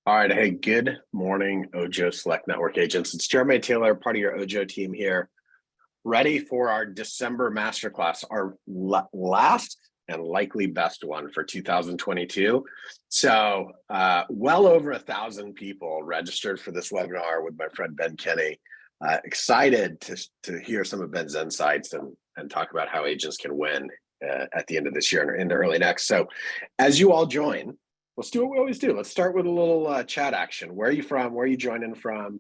All right. Hey, good morning, Ojo Select Network agents. It's Jeremy Taylor, part of your Ojo team here, ready for our December masterclass, our last and likely best one for 2022. So, well over 1,000 people registered for this webinar with my friend Ben Kinney. Excited to hear some of Ben's insights and talk about how agents can win at the end of this year and into early next. So, as you all join, let's do what we always do. Let's start with a little chat action. Where are you from? Where are you joining from?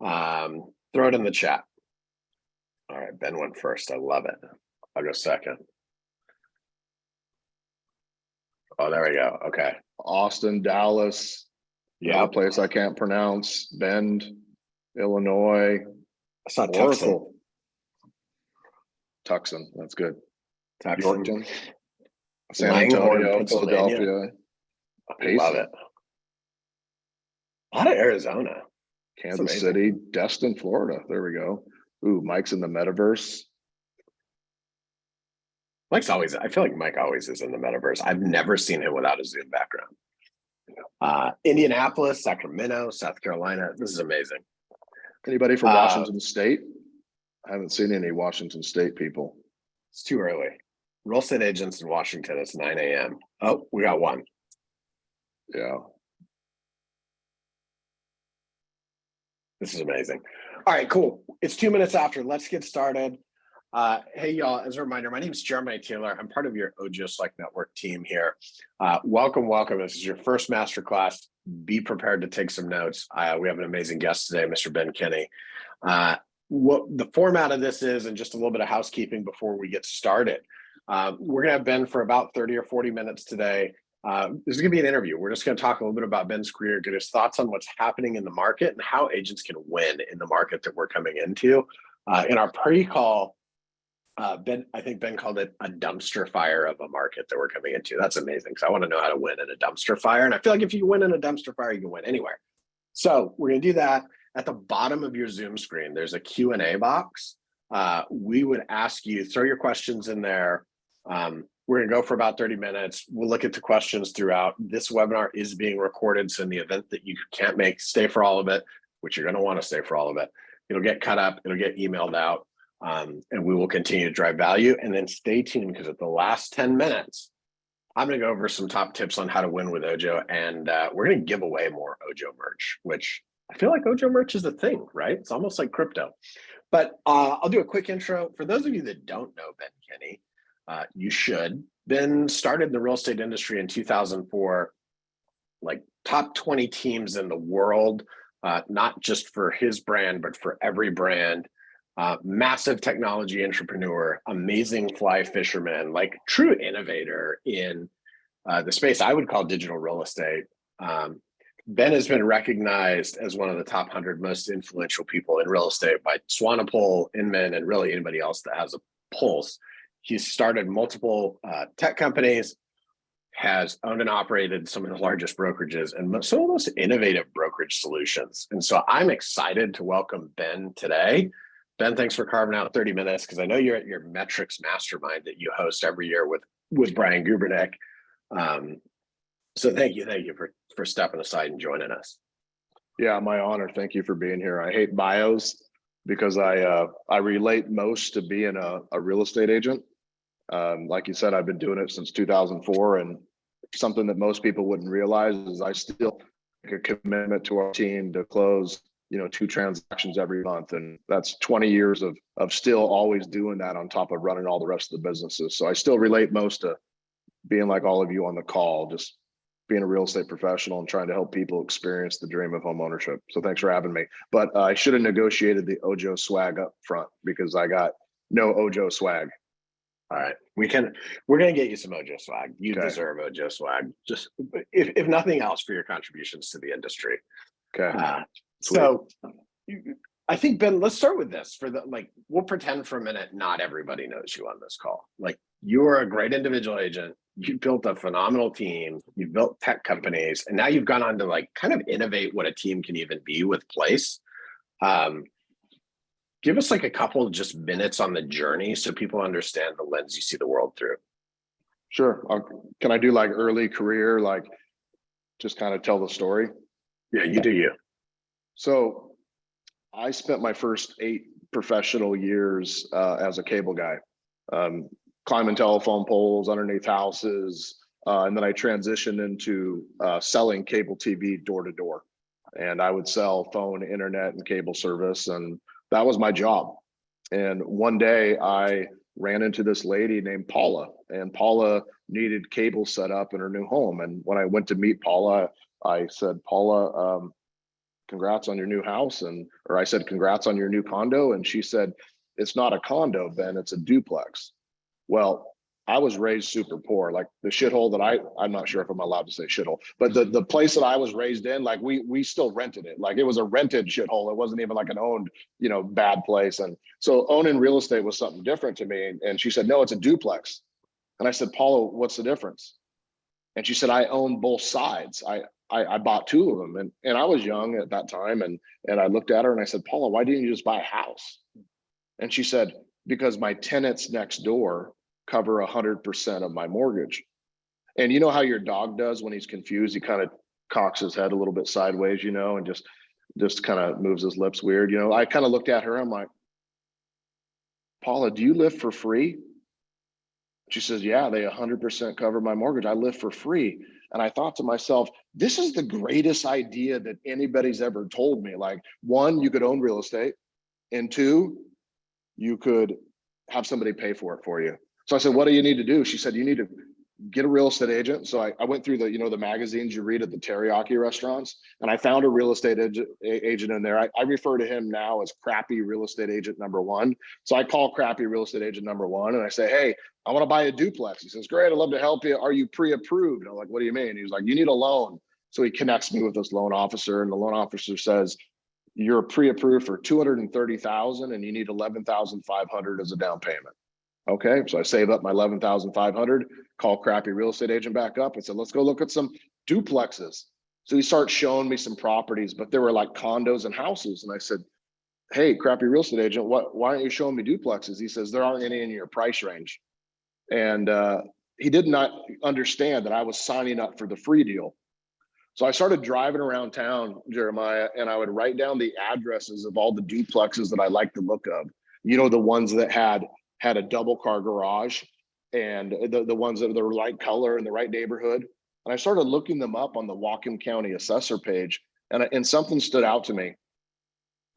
Throw it in the chat. All right, Ben went first. I love it. I'll go second. Oh, there we go. Okay. Austin, Dallas, Yeah, place I can't pronounce, Bend, Illinois, I saw Tucson. Oracle. Tucson, that's good. Tucson. Yorkton, San Langhorne, Antonio, Pennsylvania. Philadelphia. I love it. A lot of Arizona. Kansas City, Destin, Florida. There we go. Ooh, Mike's in the metaverse. Mike's always, I feel like Mike always is in the metaverse. I've never seen him without a Zoom background. Indianapolis, Sacramento, South Carolina. This is amazing. Anybody from Washington State? I haven't seen any Washington State people. It's too early. Real estate agents in Washington, it's 9 a.m. Oh, we got one. Yeah. This is amazing. All right, cool. It's 2 minutes after. Let's get started. Hey, y'all, as a reminder, my name is Jeremy Taylor. I'm part of your Ojo Select Network team here. Welcome. This is your first masterclass. Be prepared to take some notes. We have an amazing guest today, Mr. Ben Kinney. What the format of this is, and just a little bit of housekeeping before we get started. We're going to have Ben for about 30 or 40 minutes today. This is going to be an interview. We're just going to talk a little bit about Ben's career, get his thoughts on what's happening in the market and how agents can win in the market that we're coming into. In our pre-call, I think Ben called it a dumpster fire of a market that we're coming into. That's amazing because I want to know how to win in a dumpster fire. And I feel like if you win in a dumpster fire, you can win anywhere. So we're going to do that. At the bottom of your Zoom screen, there's a Q&A box. We would ask you, throw your questions in there. We're going to go for about 30 minutes. We'll look at the questions throughout. This webinar is being recorded, so in the event that you can't stay for all of it, which you're going to want to stay for all of it, it'll get cut up, it'll get emailed out, and we will continue to drive value. And then stay tuned, because at the last 10 minutes, I'm going to go over some top tips on how to win with Ojo, and we're going to give away more Ojo merch, which I feel like Ojo merch is a thing, right? It's almost like crypto. But I'll do a quick intro. For those of you that don't know Ben Kinney, you should. Ben started in the real estate industry in 2004, like top 20 teams in the world, not just for his brand, but for every brand. Massive technology entrepreneur, amazing fly fisherman, like true innovator in the space I would call digital real estate. Ben has been recognized as one of the top 100 most influential people in real estate by Swanepoel, Inman, and really anybody else that has a pulse. He's started multiple tech companies, has owned and operated some of the largest brokerages and some of the most innovative brokerage solutions. And so I'm excited to welcome Ben today. Ben, thanks for carving out 30 minutes, because I know you're at your metrics mastermind that you host every year with Brian Gubernick. So thank you for stepping aside and joining us. Yeah, my honor. Thank you for being here. I hate bios because I relate most to being a real estate agent. Like you said, I've been doing it since 2004, and something that most people wouldn't realize is I still make a commitment to our team to close 2 transactions every month, and that's 20 years of still always doing that on top of running all the rest of the businesses. So I still relate most to being like all of you on the call, just being a real estate professional and trying to help people experience the dream of home ownership. So thanks for having me. But I should have negotiated the Ojo swag up front, because I got no Ojo swag. All right, we're gonna get you some Ojo swag. You deserve Ojo swag, just if nothing else, for your contributions to the industry. Okay. So I think, Ben, let's start with this. We'll pretend for a minute not everybody knows you on this call. Like, you are a great individual agent. You built a phenomenal team. You built tech companies, and now you've gone on to kind of innovate what a team can even be with Place. Give us a couple just minutes on the journey so people understand the lens you see the world through. Sure. Can I do early career, just kind of tell the story? Yeah, you do you. So I spent my first 8 professional years as a cable guy, um, climbing telephone poles underneath houses. And then I transitioned into selling cable TV door to door. And I would sell phone, internet, and cable service. And that was my job. And one day I ran into this lady named Paula, and Paula needed cable set up in her new home. And when I went to meet Paula, I said, Paula, congrats on your new house. Or I said, congrats on your new condo. And she said, it's not a condo, Ben, it's a duplex. Well, I was raised super poor, like the shithole that I'm not sure if I'm allowed to say shithole, but the place that I was raised in, like we still rented it. Like it was a rented shithole. It wasn't even like an owned, bad place. And so owning real estate was something different to me. And she said, no, it's a duplex. And I said, Paula, what's the difference? And she said, I own both sides. I bought 2 of them. And I was young at that time. And I looked at her and I said, Paula, why didn't you just buy a house? And she said, because my tenants next door cover 100% of my mortgage. And you know how your dog does when he's confused? He kind of cocks his head a little bit sideways, and just kind of moves his lips weird. I kind of looked at her. I'm like, Paula, do you live for free? She says, yeah, they 100% cover my mortgage. I live for free. And I thought to myself, this is the greatest idea that anybody's ever told me. Like, 1, you could own real estate, and 2, you could have somebody pay for it for you. So I said, what do you need to do? She said, you need to get a real estate agent. So I went through the magazines you read at the teriyaki restaurants, and I found a real estate agent in there. I refer to him now as crappy real estate agent number 1. So I call crappy real estate agent number 1 and I say, hey, I want to buy a duplex. He says, great, I'd love to help you. Are you pre-approved? And I'm like, what do you mean? He was like, you need a loan. So he connects me with this loan officer, and the loan officer says, you're pre-approved for 230,000 and you need 11,500 as a down payment. Okay, so I save up my 11,500, call crappy real estate agent back up and said, let's go look at some duplexes. So he starts showing me some properties, but there were like condos and houses. And I said, hey, crappy real estate agent, why aren't you showing me duplexes? He says, there aren't any in your price range. And he did not understand that I was signing up for the free deal. So I started driving around town, Jeremiah, and I would write down the addresses of all the duplexes that I liked the look of. The ones that had a double car garage, and the ones that are the right color and the right neighborhood. And I started looking them up on the Whatcom County assessor page, and something stood out to me.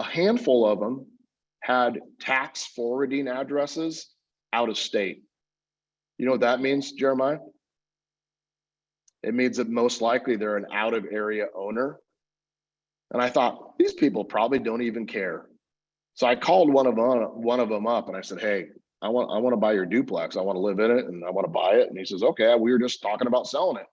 A handful of them had tax forwarding addresses out of state. You know what that means, Jeremiah? It means that most likely they're an out of area owner. And I thought, these people probably don't even care. So I called one of them up and I said, hey, I want to buy your duplex. I want to live in it and I want to buy it. And he says, okay, we were just talking about selling it.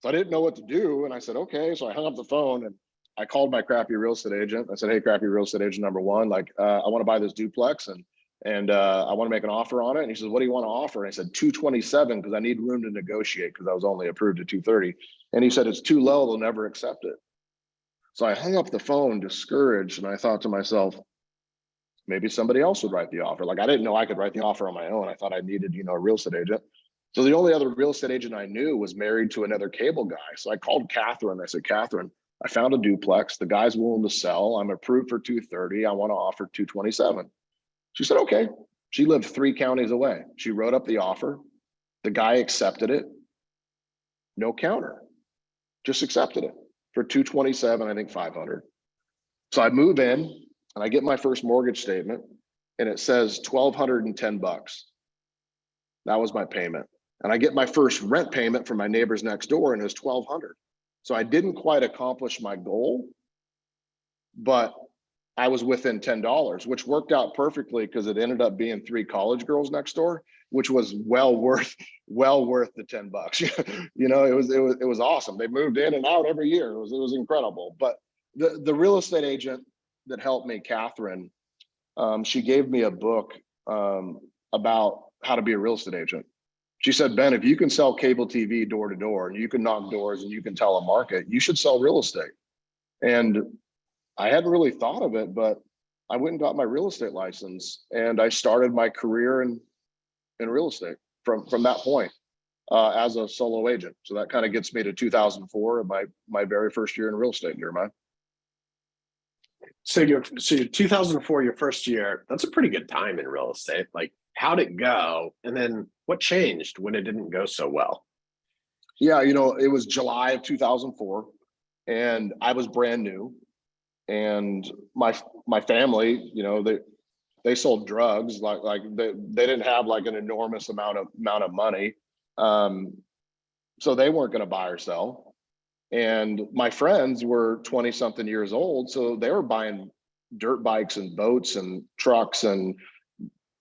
So I didn't know what to do. And I said, okay. So I hung up the phone and I called my crappy real estate agent. I said, hey, crappy real estate agent number 1, I want to buy this duplex and I want to make an offer on it. And he says, what do you want to offer? And I said, 227, because I need room to negotiate because I was only approved at 230. And he said, it's too low. They'll never accept it. So I hung up the phone discouraged. And I thought to myself, maybe somebody else would write the offer. Like, I didn't know I could write the offer on my own. I thought I needed, a real estate agent. So the only other real estate agent I knew was married to another cable guy. So I called Catherine. I said, Catherine, I found a duplex. The guy's willing to sell. I'm approved for 230. I want to offer 227. She said, okay. She lived 3 counties away. She wrote up the offer. The guy accepted it. No counter. Just accepted it for 227, I think 500. So I move in and I get my first mortgage statement and it says $1,210. That was my payment. And I get my first rent payment from my neighbors next door and it was $1,200. So I didn't quite accomplish my goal, but I was within $10, which worked out perfectly because it ended up being 3 college girls next door, which was well worth the $10. It was awesome. They moved in and out every year. It was incredible. But the real estate agent that helped me, Catherine, she gave me a book about how to be a real estate agent. She said, Ben, if you can sell cable TV door to door and you can knock doors and you can tell a market, you should sell real estate. And I hadn't really thought of it, but I went and got my real estate license and I started my career in real estate from that point. as a solo agent. So that kind of gets me to 2004, my very first year in real estate, Jeremiah. So your 2004, your first year, that's a pretty good time in real estate. Like, how'd it go? And then what changed when it didn't go so well? Yeah, you know, it was July of 2004, and I was brand new, and my family, you know, they sold drugs, like they didn't have like an enormous amount of money, so they weren't going to buy or sell. And my friends were 20 something years old, so they were buying dirt bikes and boats and trucks and,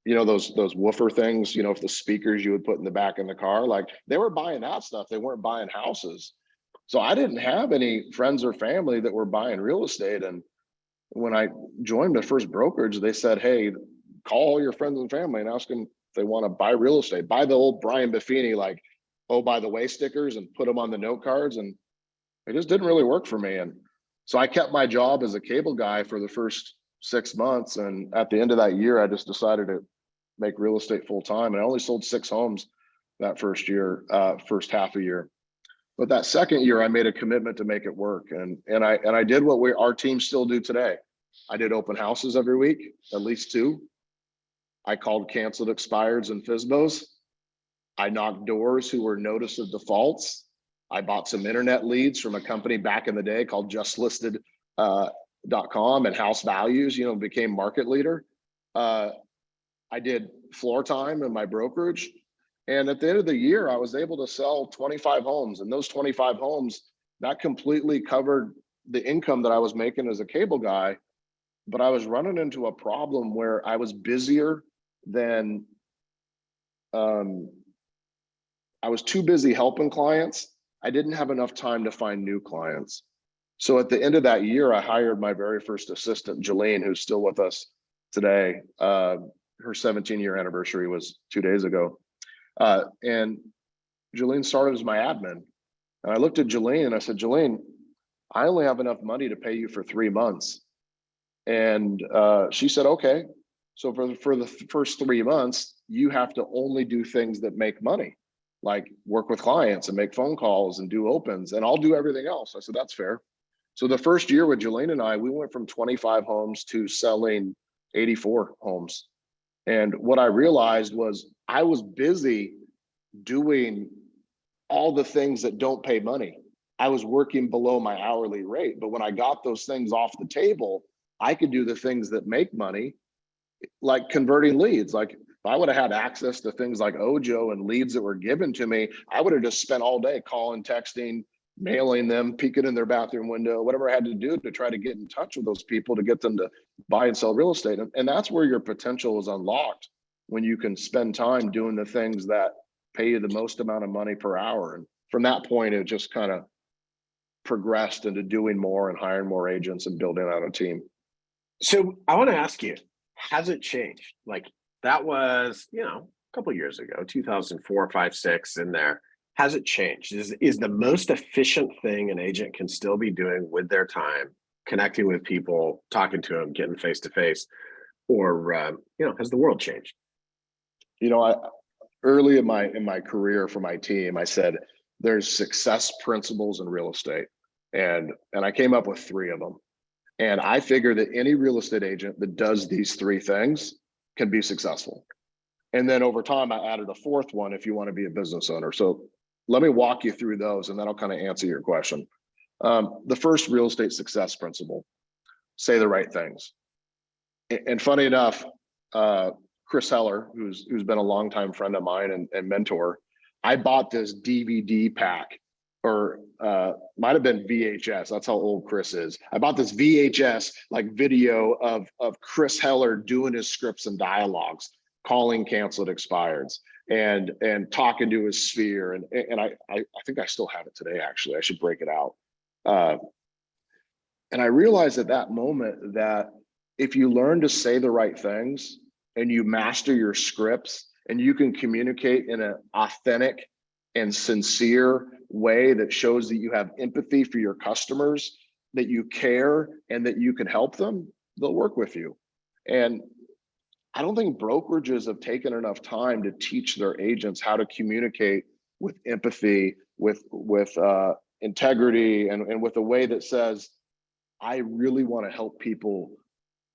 you know, those woofer things, you know, if the speakers you would put in the back in the car, like they were buying that stuff. They weren't buying houses. So I didn't have any friends or family that were buying real estate. And when I joined the first brokerage, they said, hey, call all your friends and family and ask them if they want to buy real estate. Buy the old Brian Buffini, like, oh, by the way stickers, and put them on the note cards. And it just didn't really work for me. And so I kept my job as a cable guy for the first 6 months. And at the end of that year, I just decided to make real estate full time. And I only sold 6 homes that first year, first half a year. But that second year, I made a commitment to make it work. And I did what our team still do today. I did open houses every week, at least 2. I called canceled expireds and FSBOs. I knocked doors who were notice of defaults. I bought some internet leads from a company back in the day called justlisted.com and House Values, you know, became market leader. I did floor time in my brokerage. And at the end of the year, I was able to sell 25 homes. And those 25 homes, that completely covered the income that I was making as a cable guy. But I was running into a problem where I was busier than, I was too busy helping clients. I didn't have enough time to find new clients. So at the end of that year, I hired my very first assistant, Jolene, who's still with us today. Her 17-year anniversary was 2 days ago. And Jolene started as my admin. And I looked at Jolene and I said, Jolene, I only have enough money to pay you for 3 months. And she said, okay. So for the first 3 months, you have to only do things that make money, like work with clients and make phone calls and do opens, and I'll do everything else. I said, that's fair. So the first year with Jolene and I, we went from 25 homes to selling 84 homes. And what I realized was I was busy doing all the things that don't pay money. I was working below my hourly rate, but when I got those things off the table, I could do the things that make money, like converting leads. Like if I would have had access to things like Ojo and leads that were given to me, I would have just spent all day calling, texting, mailing them, peeking in their bathroom window, whatever I had to do to try to get in touch with those people to get them to buy and sell real estate. And that's where your potential is unlocked, when you can spend time doing the things that pay you the most amount of money per hour. And from that point, it just kind of progressed into doing more and hiring more agents and building out a team. So I want to ask you, has it changed? Like, that was, you know, a couple of years ago, 2004, 5, 6 in there. Has it changed? Is the most efficient thing an agent can still be doing with their time, connecting with people, talking to them, getting face to face, or you know, has the world changed? You know, early in my career for my team, I said there's success principles in real estate, and I came up with 3 of them. And I figure that any real estate agent that does these 3 things can be successful. And then over time, I added a 4th one if you want to be a business owner. So let me walk you through those, and that'll kind of answer your question. The first real estate success principle: say the right things. And funny enough, Chris Heller, who's been a longtime friend of mine and mentor, I bought this DVD pack, or might have been VHS. That's how old Chris is. I bought this VHS like video of Chris Heller doing his scripts and dialogues, calling canceled expireds, and talking to his sphere. And I think I still have it today, actually. I should break it out. And I realized at that moment that if you learn to say the right things and you master your scripts and you can communicate in an authentic and sincere way that shows that you have empathy for your customers, that you care, and that you can help them, they'll work with you. And I don't think brokerages have taken enough time to teach their agents how to communicate with empathy, with integrity, and with a way that says, I really want to help people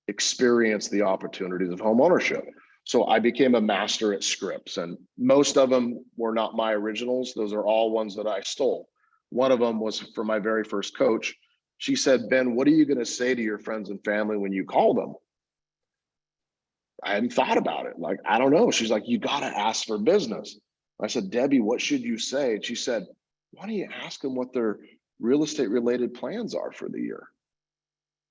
experience the opportunities of home ownership. So I became a master at scripts, and most of them were not my originals. Those are all ones that I stole. One of them was for my very first coach. She said, Ben, what are you going to say to your friends and family when you call them? I hadn't thought about it. Like, I don't know. She's like, you got to ask for business. I said, Debbie, what should you say? And she said, why don't you ask them what their real estate related plans are for the year?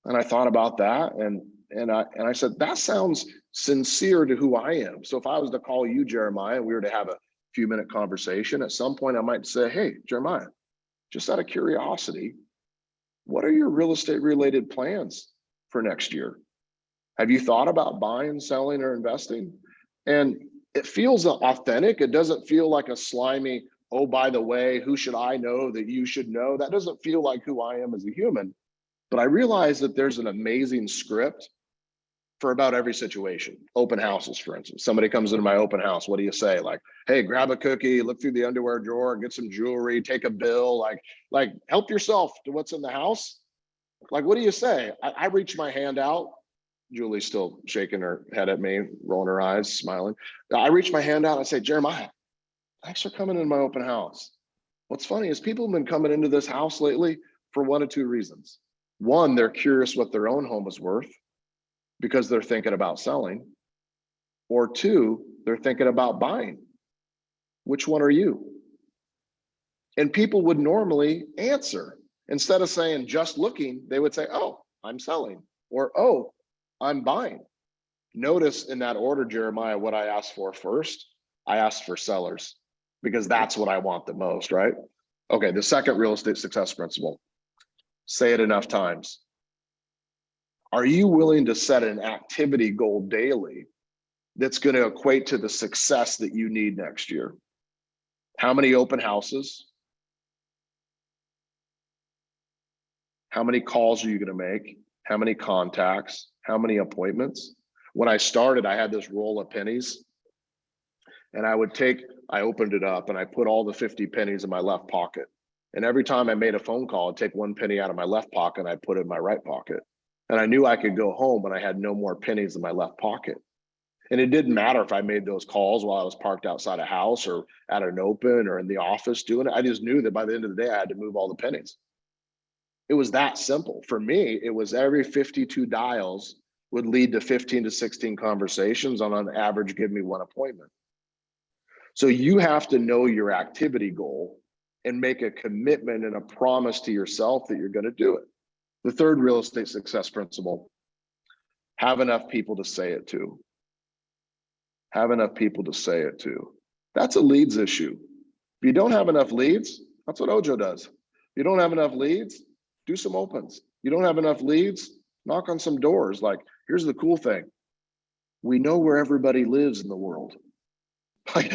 And I thought about that, and I said, that sounds sincere to who I am. So if I was to call you, Jeremiah, and we were to have a few-minute conversation, at some point I might say, hey, Jeremiah, just out of curiosity, what are your real estate related plans for next year? Have you thought about buying, selling, or investing? And it feels authentic. It doesn't feel like a slimy, oh, by the way, who should I know that you should know? That doesn't feel like who I am as a human. But I realize that there's an amazing script for about every situation. Open houses, for instance. Somebody comes into my open house. What do you say? Like, hey, grab a cookie, look through the underwear drawer, get some jewelry, take a bill, like help yourself to what's in the house. Like, what do you say? I reach my hand out. Julie's still shaking her head at me, rolling her eyes, smiling. I reach my hand out and I say, Jeremiah, thanks for coming in my open house. What's funny is people have been coming into this house lately for one of two reasons. One, they're curious what their own home is worth because they're thinking about selling. Or two, they're thinking about buying. Which one are you? And people would normally answer. Instead of saying just looking, they would say, oh, I'm selling, or oh, I'm buying. Notice in that order, Jeremiah, what I asked for first. I asked for sellers because that's what I want the most, right? Okay, the second real estate success principle, say it enough times. Are you willing to set an activity goal daily that's going to equate to the success that you need next year? How many open houses? How many calls are you going to make? How many contacts? How many appointments? When I started, I had this roll of pennies, and I opened it up and I put all the 50 pennies in my left pocket. And every time I made a phone call, I'd take one penny out of my left pocket and I'd put it in my right pocket. And I knew I could go home when I had no more pennies in my left pocket. And it didn't matter if I made those calls while I was parked outside a house or at an open or in the office doing it. I just knew that by the end of the day, I had to move all the pennies. It was that simple. For me, it was every 52 dials would lead to 15 to 16 conversations on average, give me one appointment. So you have to know your activity goal and make a commitment and a promise to yourself that you're going to do it. The third real estate success principle, have enough people to say it to. Have enough people to say it to. That's a leads issue. If you don't have enough leads, that's what Ojo does. If you don't have enough leads, do some opens. You don't have enough leads, knock on some doors. Like, here's the cool thing. We know where everybody lives in the world. Like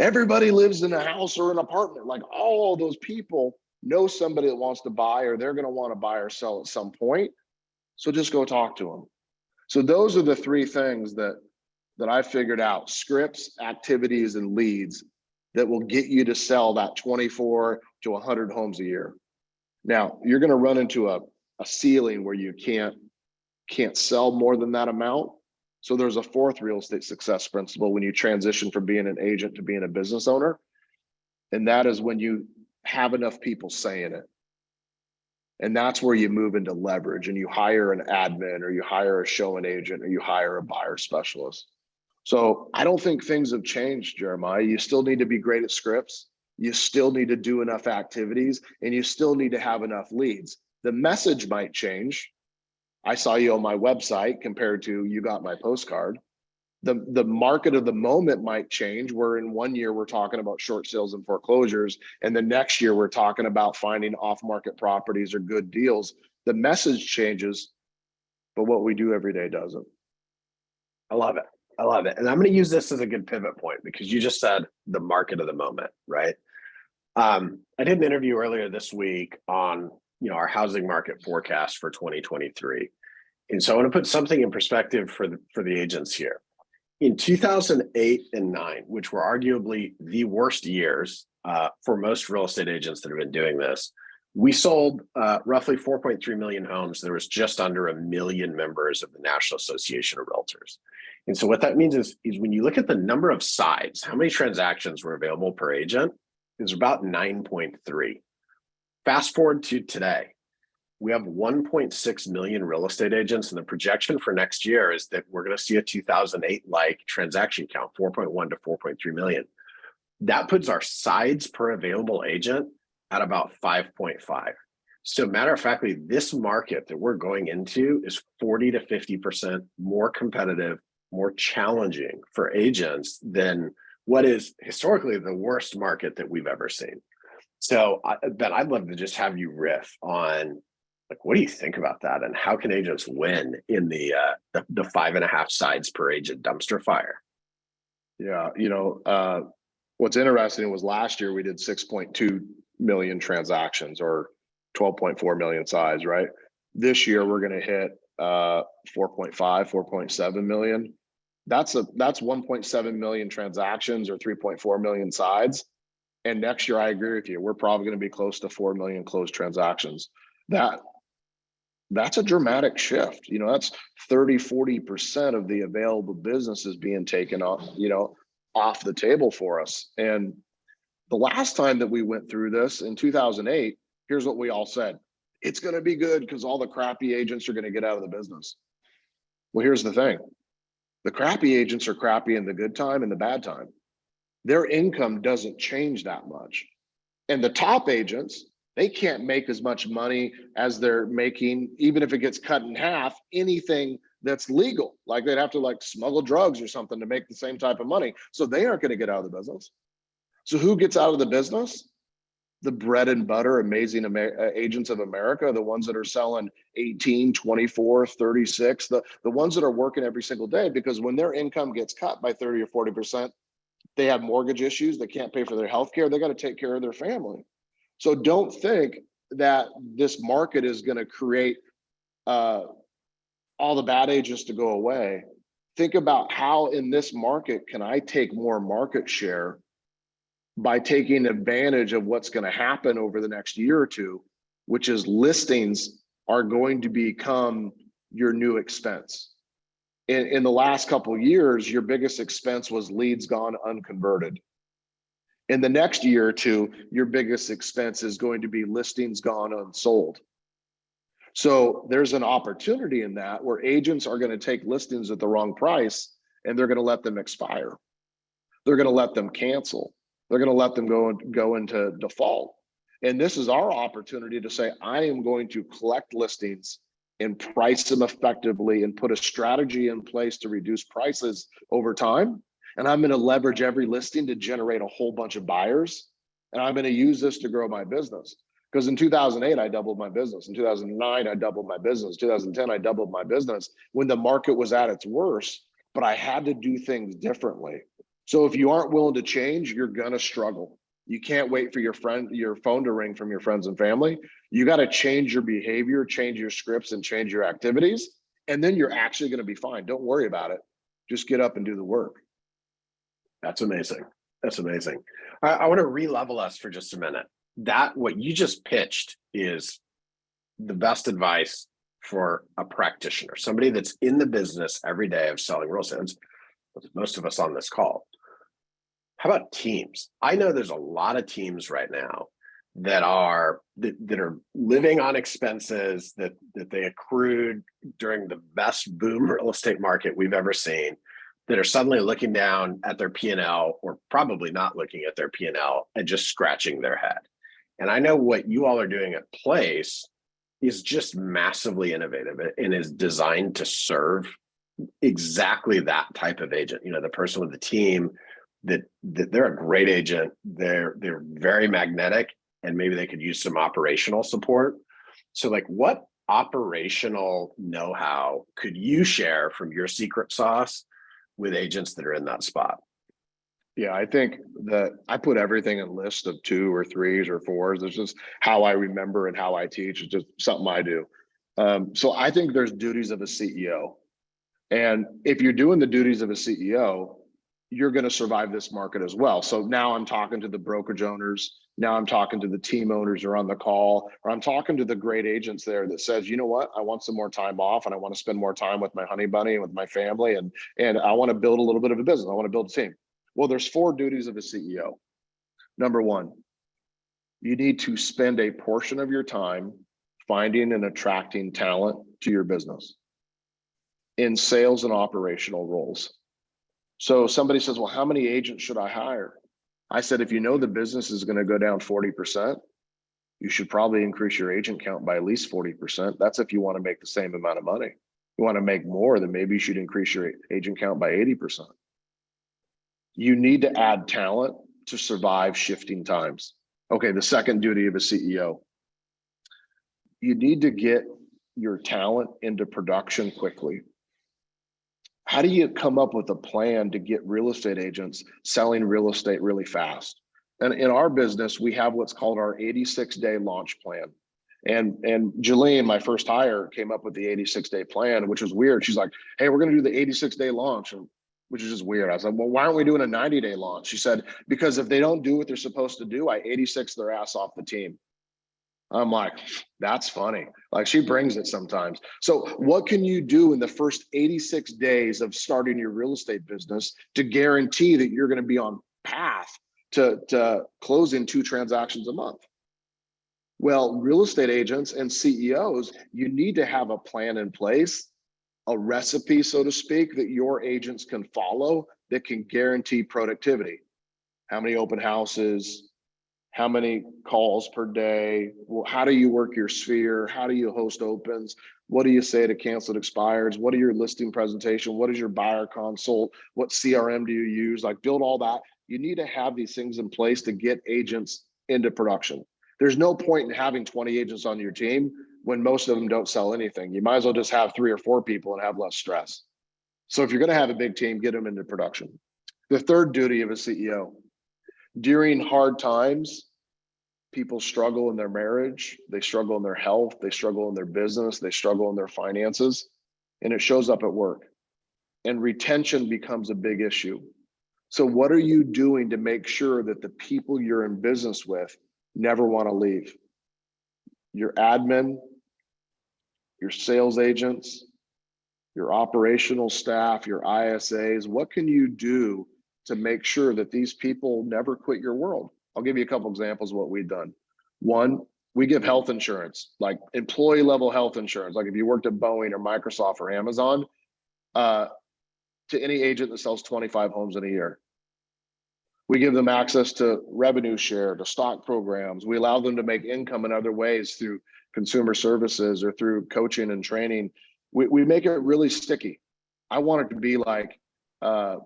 everybody lives in a house or an apartment. Like all those people know somebody that wants to buy, or they're going to want to buy or sell at some point. So just go talk to them. So those are the three things that I figured out: scripts, activities, and leads that will get you to sell that 24 to 100 homes a year. Now, you're going to run into a ceiling where you can't sell more than that amount. So there's a fourth real estate success principle when you transition from being an agent to being a business owner. And that is when you have enough people saying it. And that's where you move into leverage and you hire an admin, or you hire a showing agent, or you hire a buyer specialist. So I don't think things have changed, Jeremiah. You still need to be great at scripts. You still need to do enough activities, and you still need to have enough leads. The message might change. I saw you on my website compared to you got my postcard. The market of the moment might change, where in 1 year we're talking about short sales and foreclosures, and the next year we're talking about finding off-market properties or good deals. The message changes, but what we do every day doesn't. I love it. I love it. And I'm going to use this as a good pivot point, because you just said the market of the moment, right? I did an interview earlier this week on our housing market forecast for 2023. And so I want to put something in perspective for the agents here. In 2008 and 9, which were arguably the worst years for most real estate agents that have been doing this. We sold roughly 4.3 million homes. There was just under 1 million members of the National Association of Realtors. And so what that means is when you look at the number of sides, how many transactions were available per agent, is about 9.3. Fast forward to today, we have 1.6 million real estate agents, and the projection for next year is that we're going to see a 2008-like transaction count, 4.1 to 4.3 million. That puts our sides per available agent at about 5.5. So matter of factly, this market that we're going into is 40 to 50% more competitive, more challenging for agents than what is historically the worst market that we've ever seen. So Ben, I'd love to just have you riff on, like, what do you think about that, and how can agents win in the 5.5 sides per agent dumpster fire? Yeah, what's interesting was last year we did 6.2 million transactions, or 12.4 million sides, right? This year we're going to hit 4.5, 4.7 million. That's 1.7 million transactions, or 3.4 million sides. And next year, I agree with you, we're probably going to be close to 4 million closed transactions. That's a dramatic shift. That's 30-40% of the available business is being taken off the table for us. And the last time that we went through this in 2008, here's what we all said: it's going to be good because all the crappy agents are going to get out of the business. Well, here's the thing: the crappy agents are crappy in the good time and the bad time. Their income doesn't change that much. And the top agents, they can't make as much money as they're making, even if it gets cut in half, anything that's legal. Like they'd have to smuggle drugs or something to make the same type of money. So they aren't going to get out of the business. So who gets out of the business? The bread and butter amazing agents of America, the ones that are selling 18, 24, 36, the ones that are working every single day, because when their income gets cut by 30 or 40%, they have mortgage issues, they can't pay for their health care, they got to take care of their family. So don't think that this market is going to create all the bad agents to go away. Think about how in this market can I take more market share by taking advantage of what's going to happen over the next year or two, which is listings are going to become your new expense. In the last couple of years, your biggest expense was leads gone unconverted. In the next year or two, your biggest expense is going to be listings gone unsold. So there's an opportunity in that where agents are going to take listings at the wrong price, and they're going to let them expire. They're going to let them cancel. They're going to let them go into default. And this is our opportunity to say, I am going to collect listings and price them effectively and put a strategy in place to reduce prices over time. And I'm going to leverage every listing to generate a whole bunch of buyers. And I'm going to use this to grow my business. Because in 2008, I doubled my business. In 2009, I doubled my business. 2010, I doubled my business when the market was at its worst, but I had to do things differently. So if you aren't willing to change, you're going to struggle. You can't wait for your phone to ring from your friends and family. You got to change your behavior, change your scripts, and change your activities. And then you're actually going to be fine. Don't worry about it. Just get up and do the work. That's amazing. That's amazing. I want to re-level us for just a minute. That what you just pitched is the best advice for a practitioner, somebody that's in the business every day of selling real estate. Most of us on this call. How about teams? I know there's a lot of teams right now that are living on expenses that they accrued during the best boom real estate market we've ever seen, that are suddenly looking down at their P&L, or probably not looking at their P&L, and just scratching their head. And I know what you all are doing at Place is just massively innovative and is designed to serve exactly that type of agent. The person with the team that they're a great agent, they're very magnetic, and maybe they could use some operational support. So what operational know-how could you share from your secret sauce with agents that are in that spot? Yeah, I think that I put everything in lists of 2 or 3s or 4s. It's just how I remember and how I teach. It's just something I do. So I think there's duties of a CEO. And if you're doing the duties of a CEO, you're going to survive this market as well. So now I'm talking to the brokerage owners. Now I'm talking to the team owners who are on the call, or I'm talking to the great agents there that says, you know what, I want some more time off and I want to spend more time with my honey bunny and with my family. And I want to build a little bit of a business. I want to build a team. Well, there's 4 duties of a CEO. Number 1, you need to spend a portion of your time finding and attracting talent to your business in sales and operational roles. So somebody says, well, how many agents should I hire? I said, if you know the business is going to go down 40%, you should probably increase your agent count by at least 40%. That's if you want to make the same amount of money. You want to make more, then maybe you should increase your agent count by 80%. You need to add talent to survive shifting times. Okay, the second duty of a CEO. You need to get your talent into production quickly. How do you come up with a plan to get real estate agents selling real estate really fast? And in our business, we have what's called our 86-day launch plan. And Jillian, my first hire, came up with the 86-day plan, which was weird. She's like, hey, we're going to do the 86-day launch, which is just weird. I was like, well, why aren't we doing a 90-day launch? She said, because if they don't do what they're supposed to do, I 86 their ass off the team. I'm like, that's funny. Like, she brings it sometimes. So what can you do in the first 86 days of starting your real estate business to guarantee that you're going to be on path to closing 2 transactions a month? Well, real estate agents and CEOs, you need to have a plan in place, a recipe, so to speak, that your agents can follow that can guarantee productivity. How many open houses? How many calls per day? Well, how do you work your sphere? How do you host opens? What do you say to canceled expireds? What are your listing presentation? What is your buyer consult? What CRM do you use? Like, build all that. You need to have these things in place to get agents into production. There's no point in having 20 agents on your team when most of them don't sell anything. You might as well just have 3 or 4 people and have less stress. So if you're going to have a big team, get them into production. The third duty of a CEO. During hard times, people struggle in their marriage, they struggle in their health, they struggle in their business, they struggle in their finances, and it shows up at work. And retention becomes a big issue. So what are you doing to make sure that the people you're in business with never want to leave? Your admin, your sales agents, your operational staff, your ISAs, what can you do to make sure that these people never quit your world? I'll give you a couple examples of what we've done. 1, we give health insurance, like employee level health insurance. Like if you worked at Boeing or Microsoft or Amazon, to any agent that sells 25 homes in a year. We give them access to revenue share, to stock programs. We allow them to make income in other ways through consumer services or through coaching and training. We make it really sticky. I want it to be like, I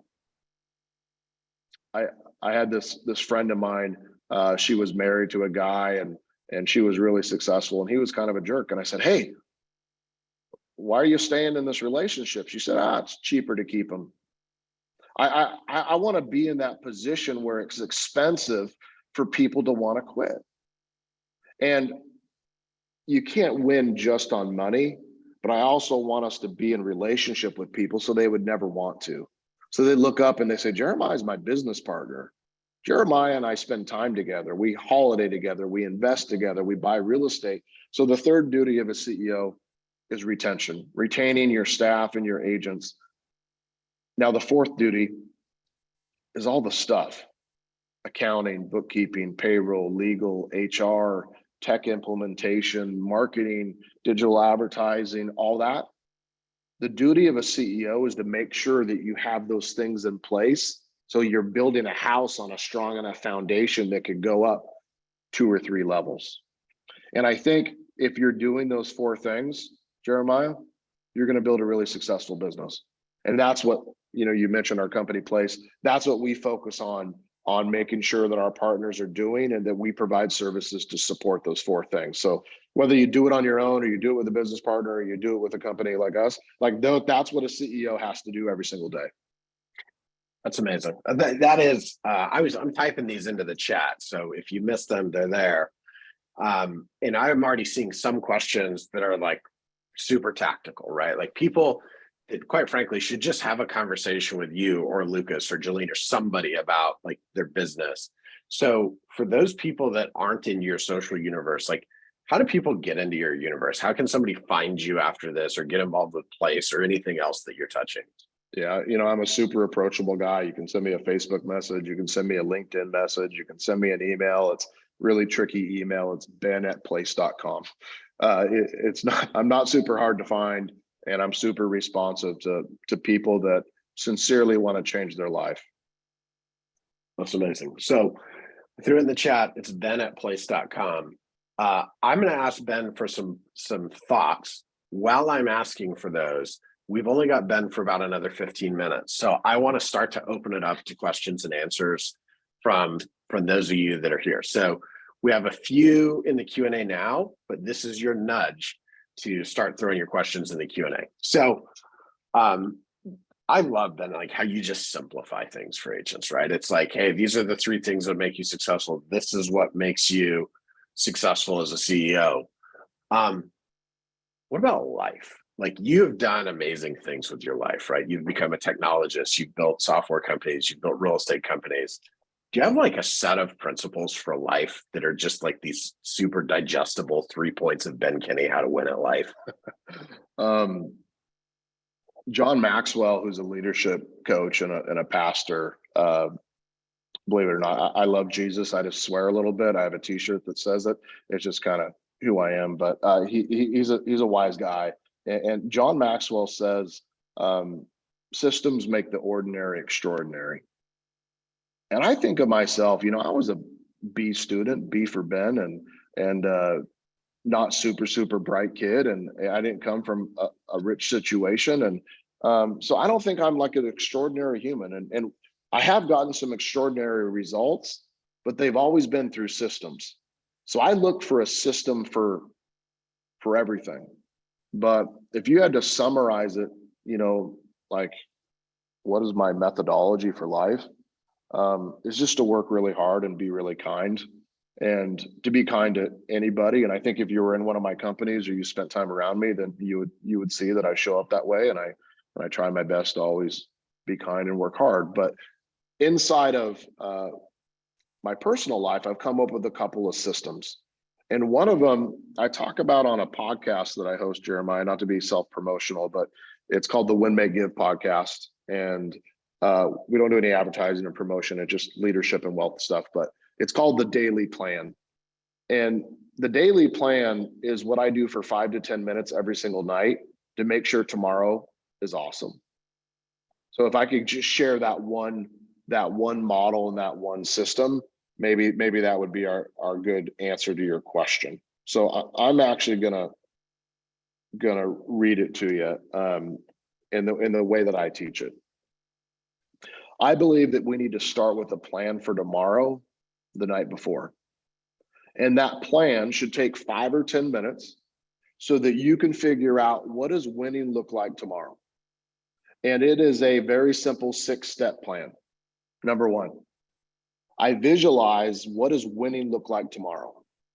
had this friend of mine, she was married to a guy and she was really successful and he was kind of a jerk. And I said, hey, why are you staying in this relationship? She said, it's cheaper to keep him. I want to be in that position where it's expensive for people to want to quit. And you can't win just on money, but I also want us to be in relationship with people so they would never want to. So they look up and they say, Jeremiah is my business partner. Jeremiah and I spend time together. We holiday together. We invest together. We buy real estate. So the third duty of a CEO is retention, retaining your staff and your agents. Now, the fourth duty is all the stuff: accounting, bookkeeping, payroll, legal, HR, tech implementation, marketing, digital advertising, all that. The duty of a CEO is to make sure that you have those things in place. So you're building a house on a strong enough foundation that could go up 2 or 3 levels. And I think if you're doing those 4 things, Jeremiah, you're going to build a really successful business. And that's what, you mentioned our company Place. That's what we focus on making sure that our partners are doing and that we provide services to support those 4 things. So whether you do it on your own or you do it with a business partner or you do it with a company like us, that's what a CEO has to do every single day. That's amazing. That is, I'm typing these into the chat. So if you missed them, they're there. And I'm already seeing some questions that are like super tactical, right? Like people that quite frankly should just have a conversation with you or Lucas or Jolene or somebody about like their business. So for those people that aren't in your social universe, like how do people get into your universe? How can somebody find you after this or get involved with Place or anything else that you're touching? Yeah, I'm a super approachable guy. You can send me a Facebook message. You can send me a LinkedIn message. You can send me an email. It's really tricky email. It's ben@place.com. It's not, I'm not super hard to find, and I'm super responsive to people that sincerely want to change their life. That's amazing. So I threw in the chat, it's ben@place.com. I'm going to ask Ben for some thoughts. While I'm asking for those, we've only got Ben for about another 15 minutes. So I want to start to open it up to questions and answers from those of you that are here. So we have a few in the Q&A now, but this is your nudge to start throwing your questions in the Q&A. So I love, Ben, like how you just simplify things for agents, right? It's like, hey, these are the 3 things that make you successful. This is what makes you successful as a CEO. What about life? Like you've done amazing things with your life, right? You've become a technologist, you've built software companies, you've built real estate companies. Do you have like a set of principles for life that are just like these super digestible 3 points of Ben Kinney, how to win at life? John Maxwell, who's a leadership coach and a pastor, believe it or not, I love Jesus. I just swear a little bit. I have a T-shirt that says it. It's just kind of who I am. But he's a wise guy. And John Maxwell says, systems make the ordinary extraordinary. And I think of myself, I was a B student, B for Ben, and not super bright kid, and I didn't come from a rich situation, and so I don't think I'm like an extraordinary human, and I have gotten some extraordinary results, but they've always been through systems. So I look for a system for everything. But if you had to summarize it, like what is my methodology for life? Is just to work really hard and be really kind, and to be kind to anybody. And I think if you were in one of my companies or you spent time around me, then you would see that I show up that way, and I try my best to always be kind and work hard. But inside of my personal life, I've come up with a couple of systems. And one of them I talk about on a podcast that I host, Jeremiah, not to be self-promotional, but it's called the Win, Make, Give podcast. And we don't do any advertising or promotion. It's just leadership and wealth stuff, but it's called the daily plan. And the daily plan is what I do for 5 to 10 minutes every single night to make sure tomorrow is awesome. So if I could just share that one model and that one system, maybe that would be our good answer to your question. So I'm actually gonna read it to you in the way that I teach it. I believe that we need to start with a plan for tomorrow the night before. And that plan should take 5 or 10 minutes so that you can figure out, what does winning look like tomorrow? And it is a very simple 6-step plan. Number 1, I visualize, what does winning look like tomorrow?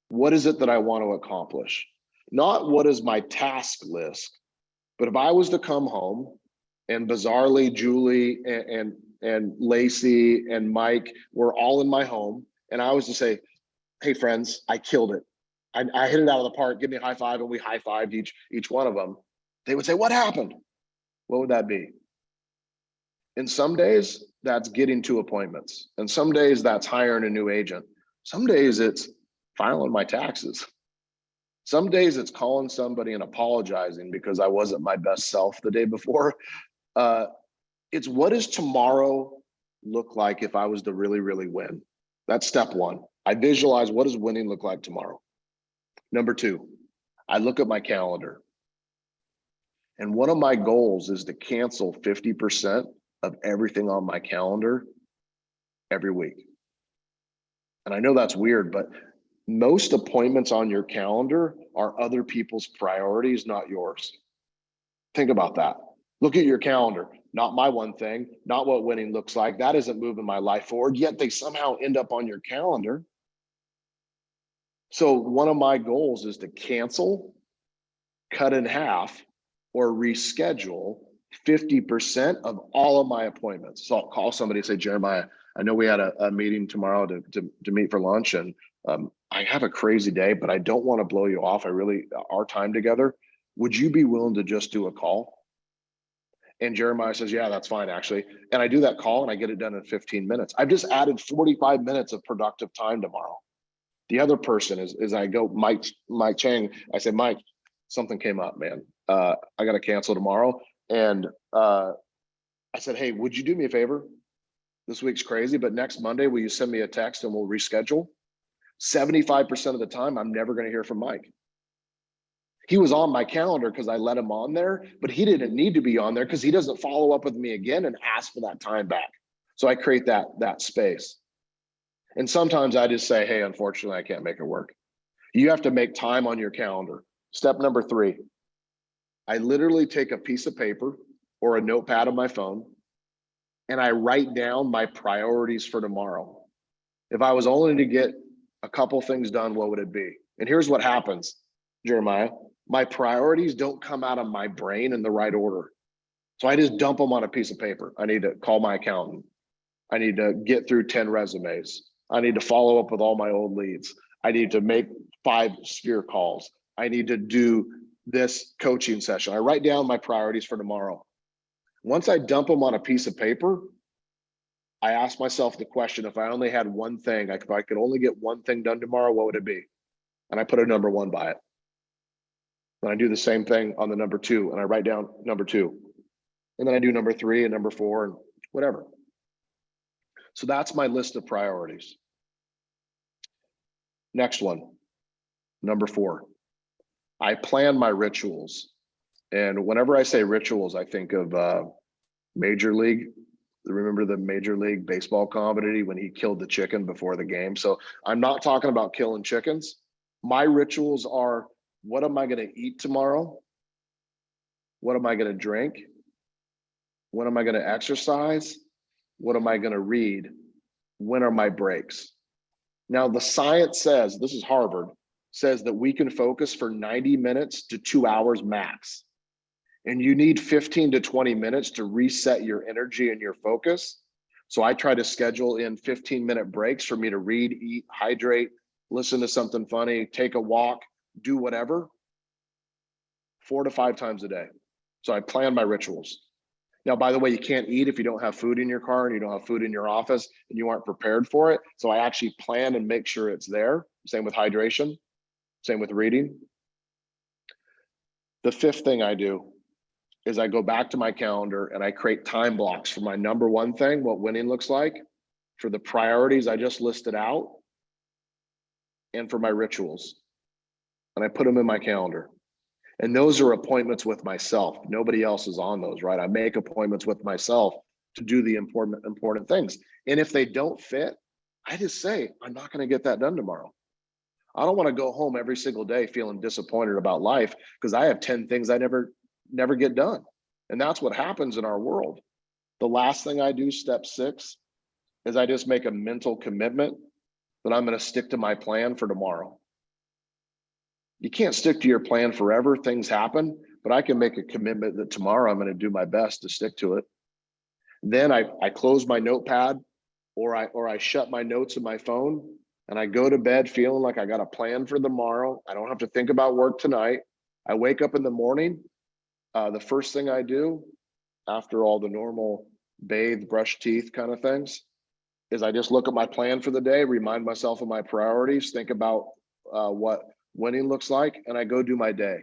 What is it that I want to accomplish? Not what is my task list, but if I was to come home and bizarrely Julie and Lacey and Mike were all in my home, and I was to say, hey friends, I killed it. I hit it out of the park, give me a high five, and we high-fived each one of them. They would say, what happened? What would that be? And some days that's getting 2 appointments. And some days that's hiring a new agent. Some days it's filing my taxes. Some days it's calling somebody and apologizing because I wasn't my best self the day before. It's, what does tomorrow look like if I was to really, really win? That's step 1. I visualize, what does winning look like tomorrow? Number 2, I look at my calendar. And one of my goals is to cancel 50% of everything on my calendar every week. And I know that's weird, but most appointments on your calendar are other people's priorities, not yours. Think about that. Look at your calendar, not my one thing, not what winning looks like. That isn't moving my life forward, yet they somehow end up on your calendar. So one of my goals is to cancel, cut in half, or reschedule 50% of all of my appointments. So I'll call somebody and say, Jeremiah, I know we had a meeting tomorrow to meet for lunch, and I have a crazy day, but I don't want to blow you off. Our time together, would you be willing to just do a call? And Jeremiah says, yeah, that's fine, actually. And I do that call and I get it done in 15 minutes. I've just added 45 minutes of productive time tomorrow. The other person is I go, Mike Chang, I said, Mike, something came up, man. I got to cancel tomorrow. And I said, hey, would you do me a favor? This week's crazy, but next Monday, will you send me a text and we'll reschedule? 75% of the time, I'm never going to hear from Mike. He was on my calendar because I let him on there, but he didn't need to be on there because he doesn't follow up with me again and ask for that time back. So I create that space. And sometimes I just say, hey, unfortunately, I can't make it work. You have to make time on your calendar. Step number 3, I literally take a piece of paper or a notepad on my phone and I write down my priorities for tomorrow. If I was only to get a couple things done, what would it be? And here's what happens, Jeremiah. My priorities don't come out of my brain in the right order. So I just dump them on a piece of paper. I need to call my accountant. I need to get through 10 resumes. I need to follow up with all my old leads. I need to make 5 sphere calls. I need to do this coaching session. I write down my priorities for tomorrow. Once I dump them on a piece of paper, I ask myself the question, if I only had one thing, if I could only get one thing done tomorrow, what would it be? And I put a number 1 by it. And I do the same thing on the number 2, and I write down number 2. And then I do number 3 and number 4 and whatever. So that's my list of priorities. Next one, number 4. I plan my rituals. And whenever I say rituals, I think of Major League. Remember the Major League Baseball comedy when he killed the chicken before the game? So I'm not talking about killing chickens. My rituals are, what am I going to eat tomorrow? What am I going to drink? When am I going to exercise? What am I going to read? When are my breaks? Now, the science says, this is Harvard, says that we can focus for 90 minutes to 2 hours max. And you need 15 to 20 minutes to reset your energy and your focus. So I try to schedule in 15-minute breaks for me to read, eat, hydrate, listen to something funny, take a walk, do whatever, 4 to 5 times a day. So I plan my rituals. Now, by the way, you can't eat if you don't have food in your car and you don't have food in your office and you aren't prepared for it. So I actually plan and make sure it's there. Same with hydration, same with reading. The 5th thing I do is I go back to my calendar and I create time blocks for my number 1 thing, what winning looks like, for the priorities I just listed out, and for my rituals. And I put them in my calendar. And those are appointments with myself. Nobody else is on those, right? I make appointments with myself to do the important things. And if they don't fit, I just say, I'm not going to get that done tomorrow. I don't want to go home every single day feeling disappointed about life because I have 10 things I never get done. And that's what happens in our world. The last thing I do, step 6, is I just make a mental commitment that I'm going to stick to my plan for tomorrow. You can't stick to your plan forever. Things happen, but I can make a commitment that tomorrow I'm going to do my best to stick to it. Then I close my notepad or I shut my notes in my phone and I go to bed feeling like I got a plan for tomorrow. I don't have to think about work tonight. I wake up in the morning. The first thing I do after all the normal bathe, brush teeth kind of things is I just look at my plan for the day, remind myself of my priorities, think about what winning looks like, and I go do my day.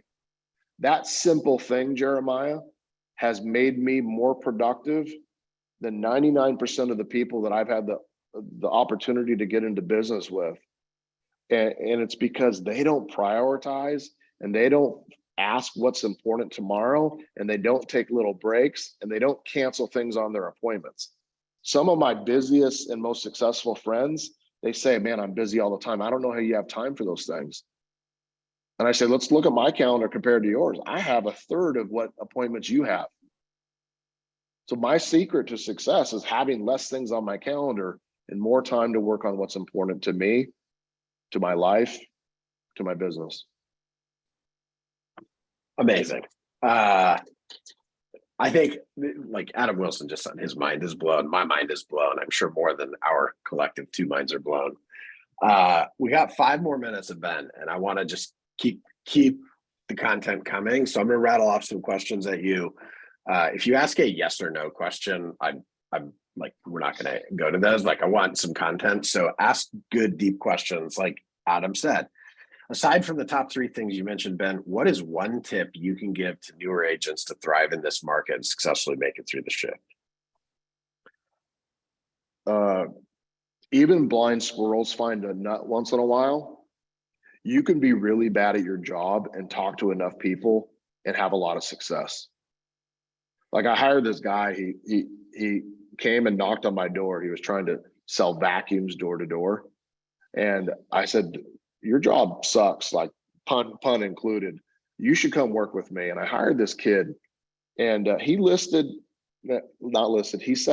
That simple thing, Jeremiah, has made me more productive than 99% of the people that I've had the opportunity to get into business with. And it's because they don't prioritize and they don't ask what's important tomorrow, and they don't take little breaks, and they don't cancel things on their appointments. Some of my busiest and most successful friends, they say, man, I'm busy all the time. I don't know how you have time for those things. And I say, let's look at my calendar compared to yours. I have 1/3 of what appointments you have. So my secret to success is having less things on my calendar and more time to work on what's important to me, to my life, to my business. Amazing. I think like Adam Wilson just said, his mind is blown. My mind is blown. I'm sure more than our collective two minds are blown. We got 5 more minutes of Ben, and I want to just keep the content coming. So I'm going to rattle off some questions at you. If you ask a yes or no question, I'm like, we're not going to go to those. Like, I want some content. So ask good, deep questions, like Adam said. Aside from the top 3 things you mentioned, Ben, what is one tip you can give to newer agents to thrive in this market and successfully make it through the shift? Even blind squirrels find a nut once in a while. You can be really bad at your job and talk to enough people and have a lot of success. Like, I hired this guy, he came and knocked on my door. He was trying to sell vacuums door to door. And I said, your job sucks, like pun included. You should come work with me. And I hired this kid, and he set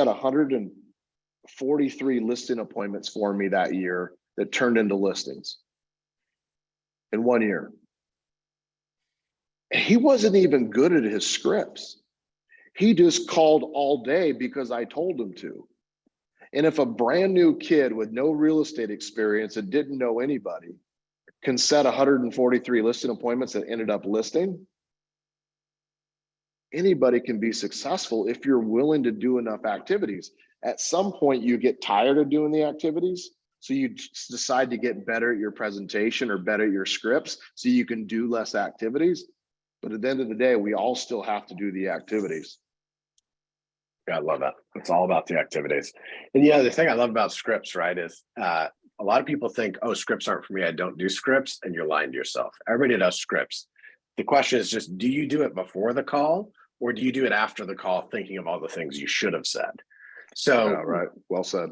143 listing appointments for me that year that turned into listings in 1 year. And he wasn't even good at his scripts. He just called all day because I told him to. And if a brand new kid with no real estate experience and didn't know anybody can set 143 listing appointments that ended up listing, anybody can be successful if you're willing to do enough activities. At some point, you get tired of doing the activities, so you decide to get better at your presentation or better at your scripts so you can do less activities. But at the end of the day, we all still have to do the activities. Yeah, I love that. It's all about the activities. And the thing I love about scripts, right, is a lot of people think, oh, scripts aren't for me, I don't do scripts, and you're lying to yourself. Everybody does scripts. The question is just, do you do it before the call, or do you do it after the call thinking of all the things you should have said? So right, well said.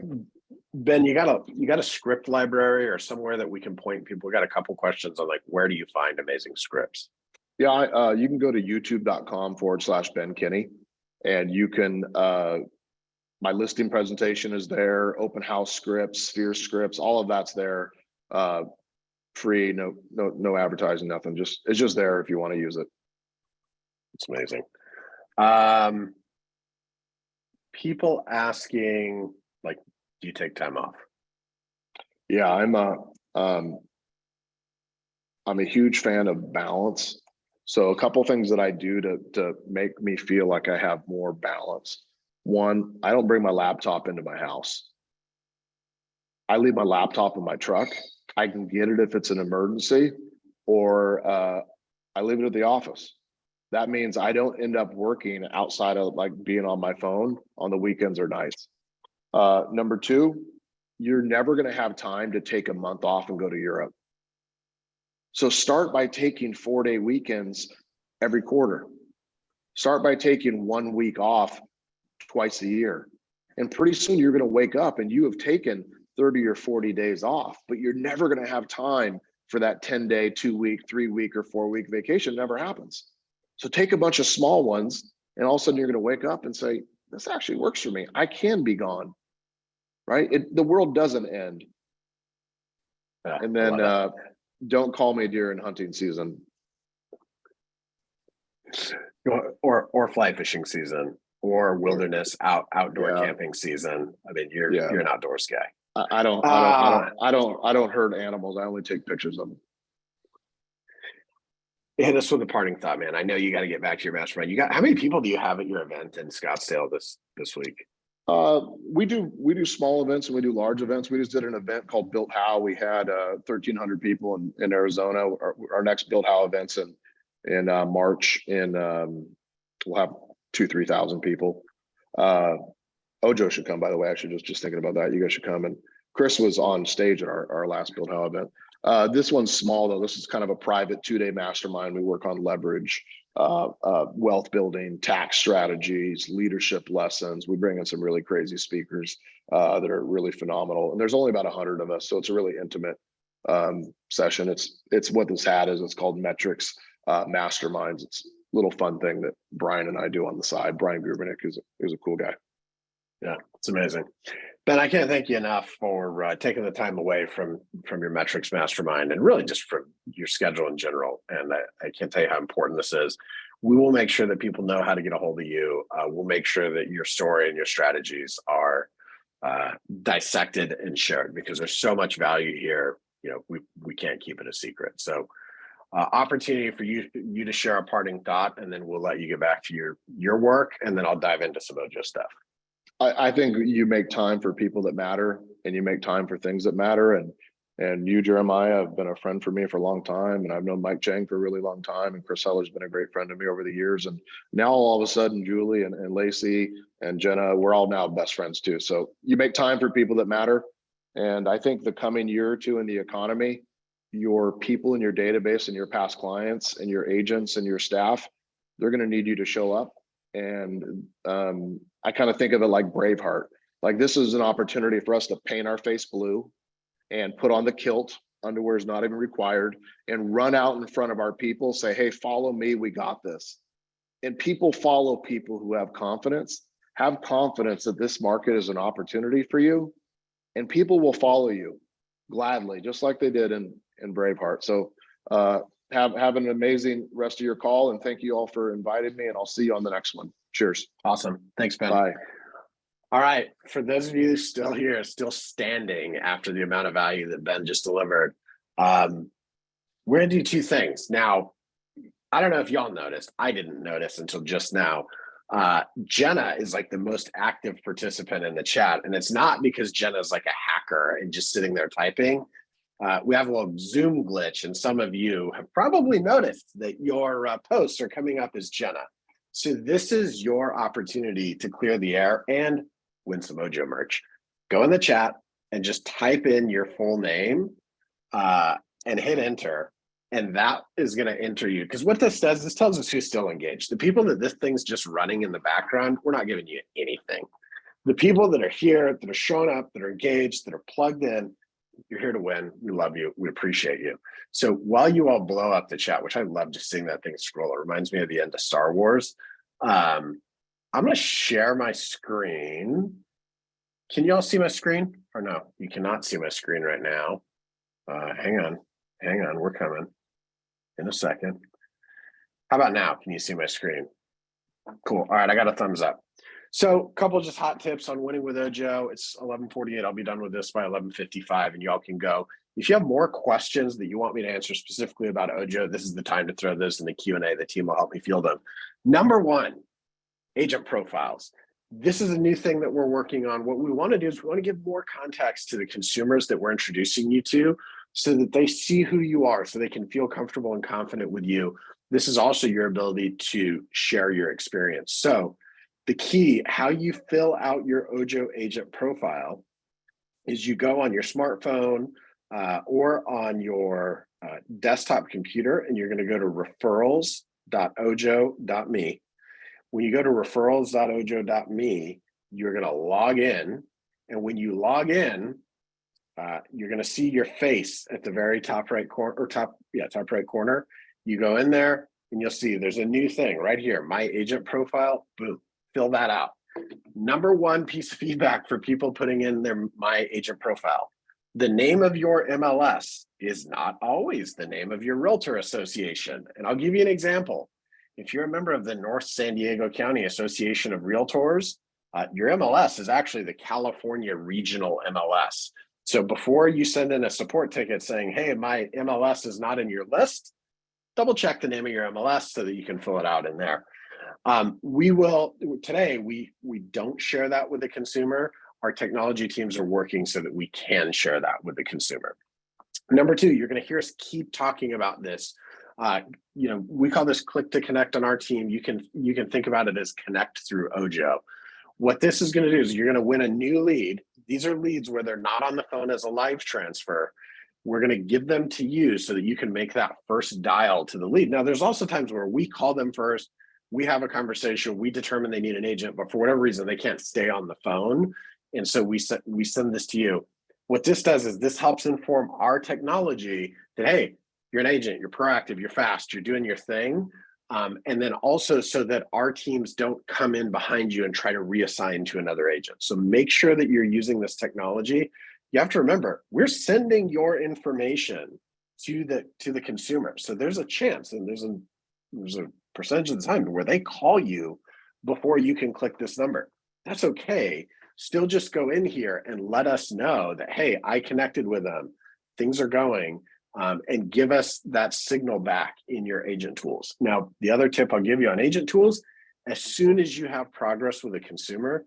Ben, you got a script library or somewhere that we can point people? We got a couple questions on, like, where do you find amazing scripts? Yeah, you can go to youtube.com/Ben Kinney, and you can, my listing presentation is there, open house scripts, sphere scripts, all of that's there, free, no advertising, nothing. It's just there if you want to use it. It's amazing. People asking, like, do you take time off? Yeah, I'm a huge fan of balance. So a couple things that I do to make me feel like I have more balance. One, I don't bring my laptop into my house. I leave my laptop in my truck. I can get it if it's an emergency, or I leave it at the office. That means I don't end up working outside of, like, being on my phone on the weekends or nights. Number 2, you're never going to have time to take a month off and go to Europe. So start by taking 4-day weekends every quarter. Start by taking 1 week off twice a year. And pretty soon you're going to wake up and you have taken 30 or 40 days off, but you're never going to have time for that 10-day, 2-week, 3-week, or 4-week vacation. It never happens. So take a bunch of small ones, and all of a sudden you're going to wake up and say, this actually works for me. I can be gone, right? The world doesn't end. And then don't call me during hunting season. Or fly fishing season, or wilderness outdoor camping season. I mean, you're an outdoors guy. I don't hurt animals. I only take pictures of them. Hit us with a parting thought, man. I know you got to get back to your mastermind. How many people do you have at your event in Scottsdale this week? We do small events and we do large events. We just did an event called Built How. We had 1,300 people in Arizona. Our next Built How events in March, and we'll have 2,000-3,000 people. Ojo should come, by the way. Actually, just thinking about that. You guys should come. And Chris was on stage at our last Build How event. This one's small, though. This is kind of a private 2-day mastermind. We work on leverage, wealth building, tax strategies, leadership lessons. We bring in some really crazy speakers that are really phenomenal. And there's only about 100 of us, so it's a really intimate session. It's what this hat is. It's called Metrics Masterminds. It's a little fun thing that Brian and I do on the side. Brian Grubernick is a cool guy. Yeah, it's amazing. Ben, I can't thank you enough for taking the time away from your metrics mastermind and really just from your schedule in general. And I can't tell you how important this is. We will make sure that people know how to get a hold of you. We'll make sure that your story and your strategies are dissected and shared because there's so much value here. You know, we can't keep it a secret. So, opportunity for you to share a parting thought, and then we'll let you get back to your work, and then I'll dive into some Ojo stuff. I think you make time for people that matter and you make time for things that matter. And you, Jeremiah, have been a friend for me for a long time. And I've known Mike Chang for a really long time. And Chris Heller's been a great friend to me over the years. And now all of a sudden, Julie and Lacey and Jenna, we're all now best friends too. So you make time for people that matter. And I think the coming year or two in the economy, your people in your database and your past clients and your agents and your staff, they're going to need you to show up. And I kind of think of it like Braveheart. Like this is an opportunity for us to paint our face blue and put on the kilt. Underwear is not even required, and run out in front of our people, say, hey, follow me, we got this. And people follow people who have confidence. Have confidence that this market is an opportunity for you, and people will follow you gladly, just like they did in Braveheart. So have an amazing rest of your call, and thank you all for inviting me, and I'll see you on the next one. Cheers. Awesome. Thanks, Ben. Bye. All right. For those of you still here, still standing after the amount of value that Ben just delivered, we're going to do two things. Now, I don't know if y'all noticed. I didn't notice until just now. Jenna is like the most active participant in the chat. And it's not because Jenna's like a hacker and just sitting there typing. We have a little Zoom glitch, and some of you have probably noticed that your posts are coming up as Jenna. So this is your opportunity to clear the air and win some Ojo merch. Go in the chat and just type in your full name and hit enter. And that is going to enter you. Because what this does, this tells us who's still engaged. The people that this thing's just running in the background, we're not giving you anything. The people that are here, that are showing up, that are engaged, that are plugged in, you're here to win. We love you. We appreciate you. So while you all blow up the chat, which I love just seeing that thing scroll, it reminds me of the end of Star Wars. I'm going to share my screen. Can you all see my screen or no? You cannot see my screen right now. Hang on. We're coming in a second. How about now? Can you see my screen? Cool. All right. I got a thumbs up. So a couple just hot tips on winning with Ojo. It's 11:48. I'll be done with this by 11:55 and y'all can go. If you have more questions that you want me to answer specifically about Ojo, this is the time to throw those in the Q&A. The team will help me field them. Number one, agent profiles. This is a new thing that we're working on. What we want to do is we want to give more context to the consumers that we're introducing you to so that they see who you are, so they can feel comfortable and confident with you. This is also your ability to share your experience. So the key, how you fill out your Ojo agent profile is you go on your smartphone or on your desktop computer, and you're going to go to referrals.ojo.me. When you go to referrals.ojo.me, you're going to log in. And when you log in, you're going to see your face at the very top right corner, or top right corner. You go in there and you'll see there's a new thing right here, my agent profile. Boom, fill that out. Number one piece of feedback for people putting in their my agent profile. The name of your MLS is not always the name of your realtor association. And I'll give you an example. If you're a member of the North San Diego County Association of Realtors, your MLS is actually the California Regional MLS. So before you send in a support ticket saying, hey, my MLS is not in your list, double check the name of your MLS so that you can fill it out in there. Today, we don't share that with the consumer. Our technology teams are working so that we can share that with the consumer. Number two, you're going to hear us keep talking about this. We call this click to connect on our team. You can think about it as connect through Ojo. What this is going to do is you're going to win a new lead. These are leads where they're not on the phone as a live transfer. We're going to give them to you so that you can make that first dial to the lead. Now, there's also times where we call them first, we have a conversation, we determine they need an agent, but for whatever reason, they can't stay on the phone. And so we send this to you. What this does is this helps inform our technology that, hey, you're an agent, you're proactive, you're fast, you're doing your thing. And then also so that our teams don't come in behind you and try to reassign to another agent. So make sure that you're using this technology. You have to remember, we're sending your information to the consumer. So there's a chance, and there's a percentage of the time where they call you before you can click this number. That's okay. Still just go in here and let us know that, hey, I connected with them, things are going, and give us that signal back in your agent tools. Now, the other tip I'll give you on agent tools, as soon as you have progress with a consumer,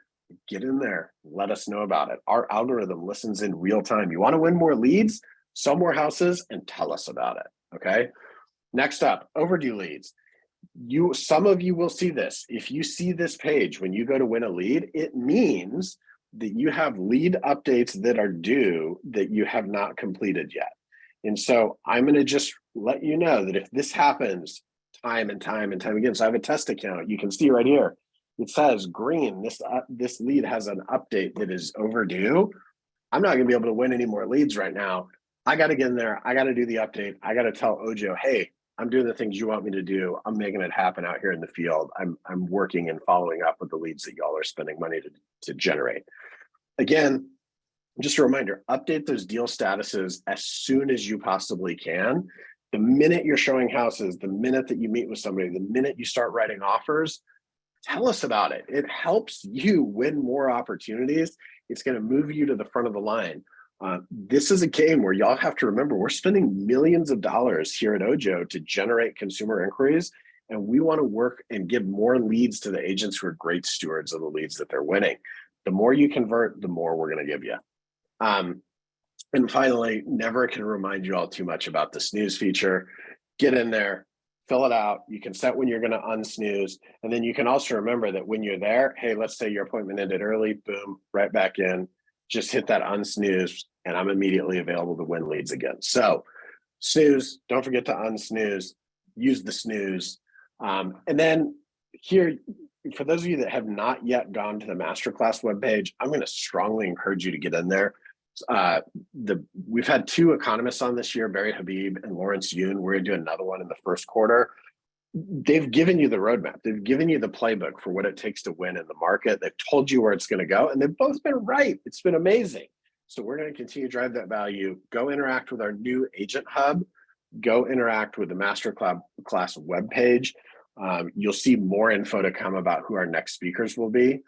get in there, let us know about it. Our algorithm listens in real time. You want to win more leads, sell more houses, and tell us about it, okay? Next up, overdue leads. Some of you will see this. If you see this page when you go to win a lead, it means that you have lead updates that are due that you have not completed yet. And so I'm going to just let you know that if this happens time and time and time again, so I have a test account, you can see right here, it says green, this lead has an update that is overdue. I'm not going to be able to win any more leads right now. I got to get in there. I got to do the update. I got to tell Ojo, hey, I'm doing the things you want me to do. I'm making it happen out here in the field. I'm working and following up with the leads that y'all are spending money to generate. Again, just a reminder, update those deal statuses as soon as you possibly can. The minute you're showing houses, the minute that you meet with somebody, the minute you start writing offers, tell us about it. It helps you win more opportunities. It's going to move you to the front of the line. This is a game where y'all have to remember, we're spending millions of dollars here at Ojo to generate consumer inquiries, and we want to work and give more leads to the agents who are great stewards of the leads that they're winning. The more you convert, the more we're going to give you. And finally, never can remind you all too much about the snooze feature. Get in there, fill it out. You can set when you're going to unsnooze. And then you can also remember that when you're there, hey, let's say your appointment ended early, boom, right back in. Just hit that unsnooze, and I'm immediately available to win leads again. So snooze, don't forget to unsnooze, use the snooze. And then here, for those of you that have not yet gone to the masterclass webpage, I'm going to strongly encourage you to get in there. We've had two economists on this year, Barry Habib and Lawrence Yun. We're going to do another one in the first quarter. They've given you the roadmap. They've given you the playbook for what it takes to win in the market. They've told you where it's going to go, and they've both been right. It's been amazing. So we're going to continue to drive that value. Go interact with our new agent hub. Go interact with the masterclass webpage. You'll see more info to come about who our next speakers will be.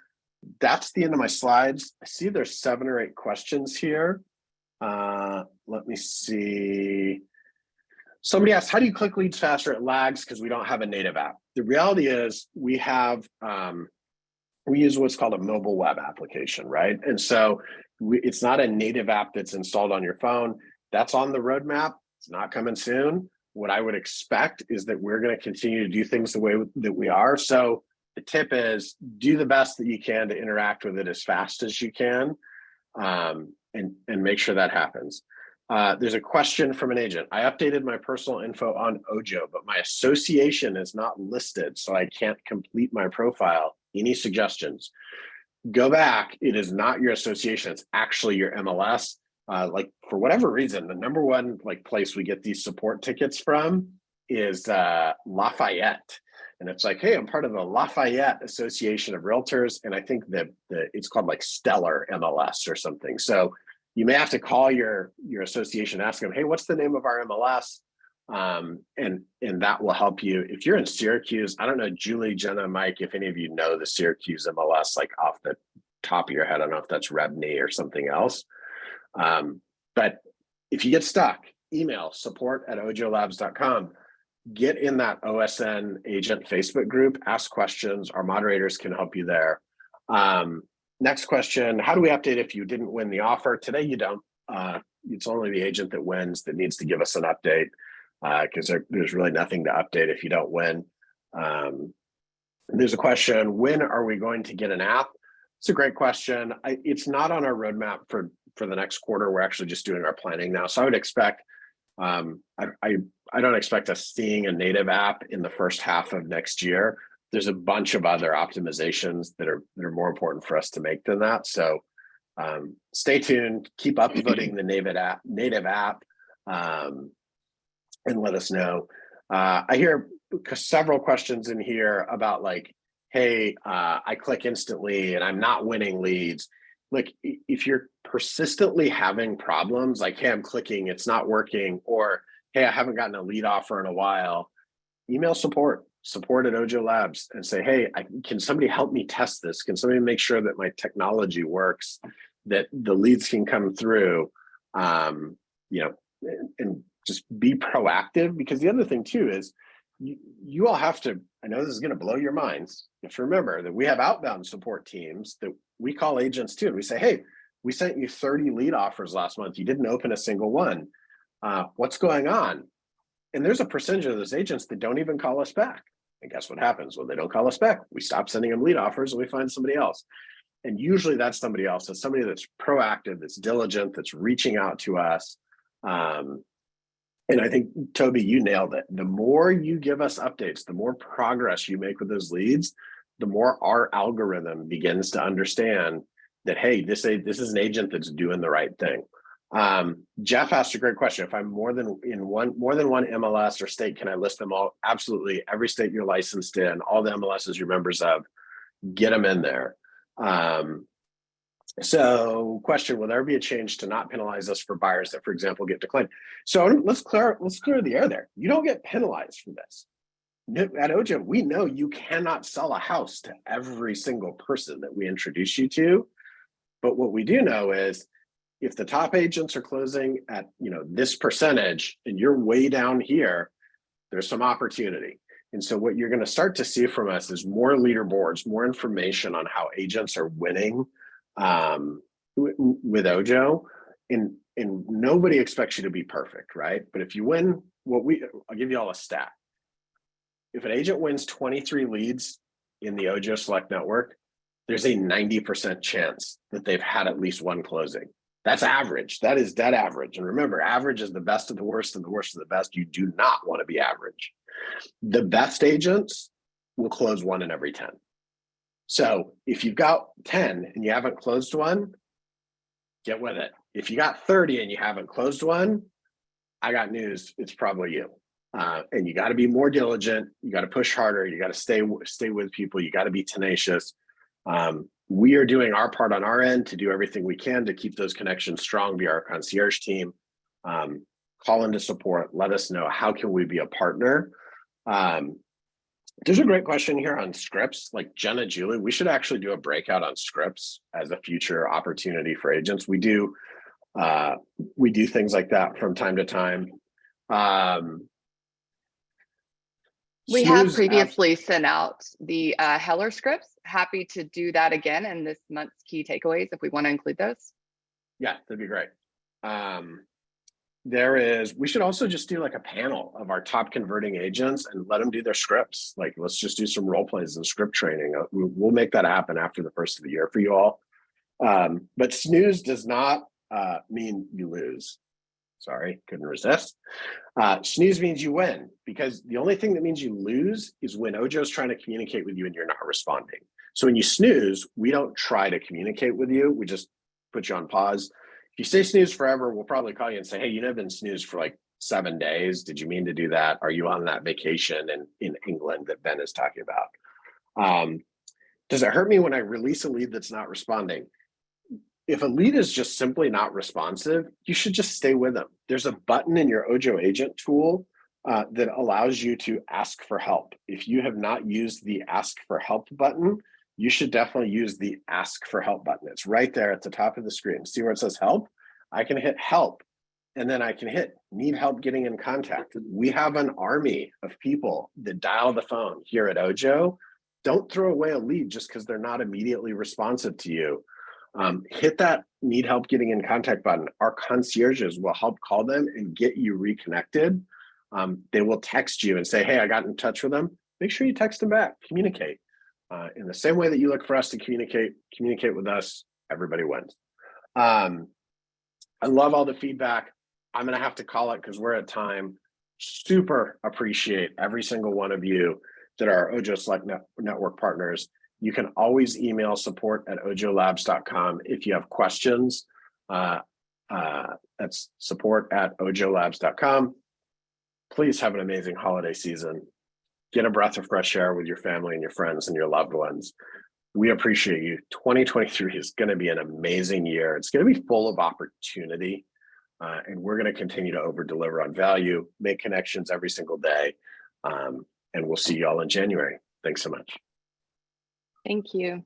That's the end of my slides. I see there's 7 or 8 questions here. Let me see. Somebody asked, how do you click leads faster? It lags because we don't have a native app. The reality is we use what's called a mobile web application, right? And so it's not a native app that's installed on your phone. That's on the roadmap. It's not coming soon. What I would expect is that we're going to continue to do things the way that we are. So the tip is do the best that you can to interact with it as fast as you can, and make sure that happens. There's a question from an agent. I updated my personal info on Ojo, but my association is not listed, so I can't complete my profile. Any suggestions? Go back. It is not your association. It's actually your MLS. Like for whatever reason, the number one place we get these support tickets from is Lafayette. And it's like, hey, I'm part of the Lafayette Association of Realtors. And I think that it's called like Stellar MLS or something. So you may have to call your association, ask them, hey, what's the name of our MLS? And that will help you. If you're in Syracuse, I don't know, Julie, Jenna, Mike, if any of you know the Syracuse MLS, like off the top of your head, I don't know if that's Rebney or something else. But if you get stuck, email support@ojolabs.com. Get in that OSN agent Facebook group, ask questions. Our moderators can help you there. Next question, how do we update if you didn't win the offer? Today you don't. It's only the agent that wins that needs to give us an update, because there's really nothing to update if you don't win. There's a question, when are we going to get an app? It's a great question. It's not on our roadmap for the next quarter. We're actually just doing our planning now. So I would expect, I don't expect us seeing a native app in the first half of next year. There's a bunch of other optimizations that are more important for us to make than that. So stay tuned, keep upvoting the native app, and let us know. I hear several questions in here about like, hey, I click instantly and I'm not winning leads. Like if you're persistently having problems, like, hey, I'm clicking, it's not working, or hey, I haven't gotten a lead offer in a while, email support at Ojo Labs and say, hey, can somebody help me test this? Can somebody make sure that my technology works, that the leads can come through, you know, and just be proactive. Because the other thing too is you all have to, I know this is going to blow your minds, you have to remember that we have outbound support teams that we call agents too. We say, hey, we sent you 30 lead offers last month. You didn't open a single one. What's going on? And there's a percentage of those agents that don't even call us back. And guess what happens? When they don't call us back, we stop sending them lead offers and we find somebody else. And usually that's somebody else. It's somebody that's proactive, that's diligent, that's reaching out to us. And I think, Toby, you nailed it. The more you give us updates, the more progress you make with those leads, the more our algorithm begins to understand that, hey, this is an agent that's doing the right thing. Jeff asked a great question. If I'm more than one MLS or state, can I list them all? Absolutely. Every state you're licensed in, all the MLSs you're members of, get them in there. So question, will there be a change to not penalize us for buyers that, for example, get declined? So let's clear the air there. You don't get penalized for this. At Ojo, we know you cannot sell a house to every single person that we introduce you to. But what we do know is if the top agents are closing at this percentage and you're way down here, there's some opportunity. And so what you're going to start to see from us is more leaderboards, more information on how agents are winning with Ojo. And nobody expects you to be perfect, right? But if you win, I'll give you all a stat. If an agent wins 23 leads in the Ojo Select Network, there's a 90% chance that they've had at least one closing. That's average. That is dead average. And remember, average is the best of the worst and the worst of the best. You do not want to be average. The best agents will close 1 in every 10. So if you've got 10 and you haven't closed one, get with it. If you got 30 and you haven't closed one, I got news. It's probably you. And you got to be more diligent. You got to push harder. You got to stay with people. You got to be tenacious. We are doing our part on our end to do everything we can to keep those connections strong via our concierge team. Call into support. Let us know, how can we be a partner? There's a great question here on scripts, like Jenna Julie. We should actually do a breakout on scripts as a future opportunity for agents. We do things like that from time to time. We have previously sent out the Heller scripts. Happy to do that again in this month's key takeaways if we want to include those. Yeah, that'd be great. We should also just do like a panel of our top converting agents and let them do their scripts. Like, let's just do some role plays and script training. We'll make that happen after the first of the year for you all. But snooze does not mean you lose. Sorry, couldn't resist. Snooze means you win, because the only thing that means you lose is when Ojo's trying to communicate with you and you're not responding. So when you snooze, we don't try to communicate with you. We just put you on pause. If you say snooze forever, we'll probably call you and say, hey, you've been snoozed for like 7 days. Did you mean to do that? Are you on that vacation in England that Ben is talking about? Does it hurt me when I release a lead that's not responding? If a lead is just simply not responsive, you should just stay with them. There's a button in your Ojo agent tool that allows you to ask for help. If you have not used the ask for help button, you should definitely use the ask for help button. It's right there at the top of the screen. See where it says help? I can hit help, and then I can hit need help getting in contact. We have an army of people that dial the phone here at Ojo. Don't throw away a lead just because they're not immediately responsive to you. Hit that need help getting in contact button. Our concierges will help call them and get you reconnected. They will text you and say, hey, I got in touch with them. Make sure you text them back, communicate. In the same way that you look for us to communicate with us, everybody wins. I love all the feedback. I'm going to have to call it because we're at time. Super appreciate every single one of you that are Ojo Select Network partners. You can always email support@ojolabs.com if you have questions. That's support@ojolabs.com. Please have an amazing holiday season. get a breath of fresh air with your family and your friends and your loved ones. We appreciate you. 2023 is going to be an amazing year. It's going to be full of opportunity, and we're going to continue to over deliver on value, make connections every single day, and we'll see you all in January. Thanks so much. Thank you.